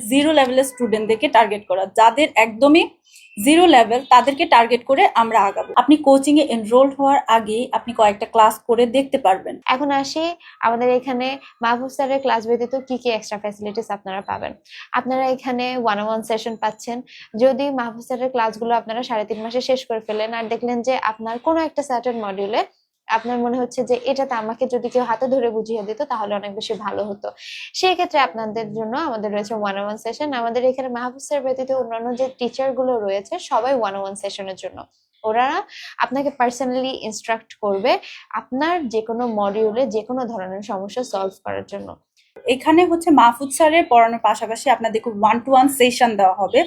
Zero লেভেলের স্টুডেন্টদেরকে target করা, যাদের একদমই জিরো লেভেল তাদেরকে টার্গেট করে আমরা আগাবো। আপনি কোচিং এ এনরোল হওয়ার আগেই আপনি কয়েকটা ক্লাস করে দেখতে পারবেন। এখন আসি আমাদের এখানে মাহফুজ স্যারের ক্লাস ব্যতীত কি কি এক্সট্রা ফ্যাসিলিটিস আপনারা পাবেন। আপনারা এখানে 1-on-1 সেশন পাচ্ছেন। যদি মাহফুজ স্যারের ক্লাসগুলো আপনারা 3.5 মাসে শেষ করে ফেলেন আর দেখলেন যে আপনার কোনো একটা সার্টেন মডিউলে আপনার মনে হচ্ছে যে এটাতে আমাকে যদি কেউ হাতে ধরে বুঝিয়ে দিত তাহলে অনেক বেশি ভালো হতো, সেই ক্ষেত্রে আপনাদের জন্য আমাদের রয়েছে 1-on-1 সেশন। আমাদের এখানে মাহফুজ স্যার ব্যতীত অন্যান্য যে টিচার গুলো রয়েছে সবাই 1-on-1 সেশনের জন্য। ওরা আপনাকে পার্সোনালি ইনস্ট্রাক্ট করবে আপনার যে কোনো মডিউলে যে কোনো ধরনের সমস্যা সলভ করার জন্য। এখানে হচ্ছে মাহফুজ স্যারের পড়ানোর পাশাপাশি আপনাদের 1-to-1 সেশন দেওয়া হবে,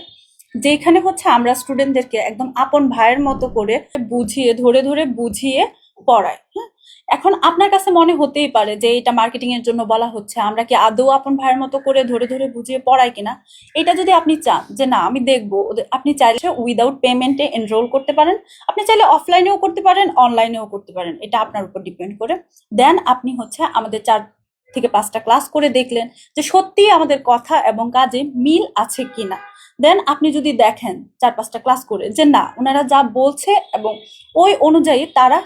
যেখানে হচ্ছে আমরা স্টুডেন্টদেরকে একদম আপন ভাইয়ের মতো করে বুঝিয়ে ধরে ধরে বুঝিয়ে পড়াই। হ্যাঁ, এখন আপনার কাছে মনে হতেই পারে যে এটা মার্কেটিং এর জন্য বলা হচ্ছে, আমরা কি আদৌ আপন ভাইয়ের মতো করে ধরে ধরে বুঝিয়ে পড়াই কিনা। এটা যদি আপনি চান যে না আমি দেখবো, আপনি চাইলে উইদাউট পেমেন্টে এনরোল করতে পারেন, আপনি চাইলে অফলাইনেও করতে পারেন, অনলাইনেও করতে পারেন, এটা আপনার উপর ডিপেন্ড করে। দেন আপনি হচ্ছে আমাদের 4 থেকে 5টা ক্লাস করে দেখলেন যে সত্যি আমাদের কথা এবং কাজে মিল আছে কিনা। দেন আপনি যদি দেখেন 4-5টা ক্লাস করে যে না ওনারা যা বলছে এবং ওই অনুযায়ী তারা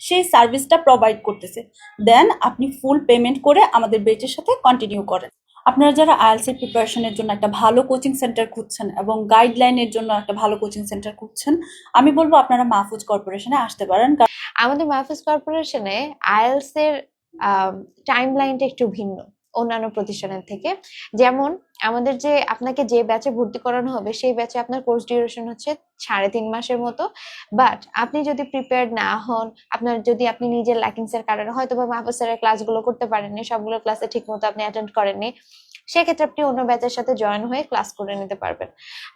সেই সার্ভিসটা প্রোভাইড করতেছে, দেন আপনি ফুল পেমেন্ট করে আমাদের ব্যাচের সাথে কন্টিনিউ করেন। আপনারা যারা আইএলটিএস এর প্রিপারেশনের জন্য একটা ভালো কোচিং সেন্টার খুঁজছেন এবং গাইডলাইনের জন্য একটা ভালো কোচিং সেন্টার খুঁজছেন, আমি বলবো আপনারা মাহফুজ কর্পোরেশনে আসতে পারেন। আমাদের মাহফুজ কর্পোরেশনে আইএলটিএস এর টাইম লাইনটা একটু ভিন্ন অন্যান্য প্রতিষ্ঠানের থেকে। যেমন আমাদের যে আপনাকে যে ব্যাচে ভর্তি করানো হবে সেই ব্যাচে আপনার কোর্স ডিউরেশন হচ্ছে 3.5 মাসের মতো। বাট আপনি যদি প্রিপেয়ার্ড না হন, যদি আপনি নিজের ল্যাকিংস এর কারণে হয়তো বা মাহফুজ স্যারের ক্লাসগুলো করতে পারেননি, সবগুলো ক্লাসে ঠিক মতো আপনি অ্যাটেন্ড করেননি, সেক্ষেত্রে আপনি অন্য ব্যাচের সাথে জয়েন হয়ে ক্লাস করে নিতে পারবেন।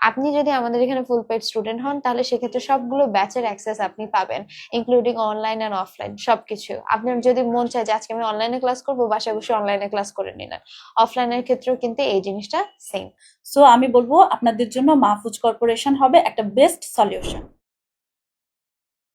আপনি যদি আমাদের এখানে ফুল পেড স্টুডেন্ট হন তাহলে সেক্ষেত্রে সবগুলো ব্যাচের অ্যাক্সেস আপনি পাবেন, ইনক্লুডিং অনলাইন অ্যান্ড অফলাইন সবকিছু। আপনার যদি মন চায় যে আজকে আমি অনলাইনে ক্লাস করবো, বাসায় বসে অনলাইনে ক্লাস করে নিলেন। অফলাইনের ক্ষেত্রেও কিন্তু এই জিনিসটা সেম। সো আমি বলবো আপনাদের জন্য মাহফুজ কর্পোরেশন হবে একটা বেস্ট সলিউশন।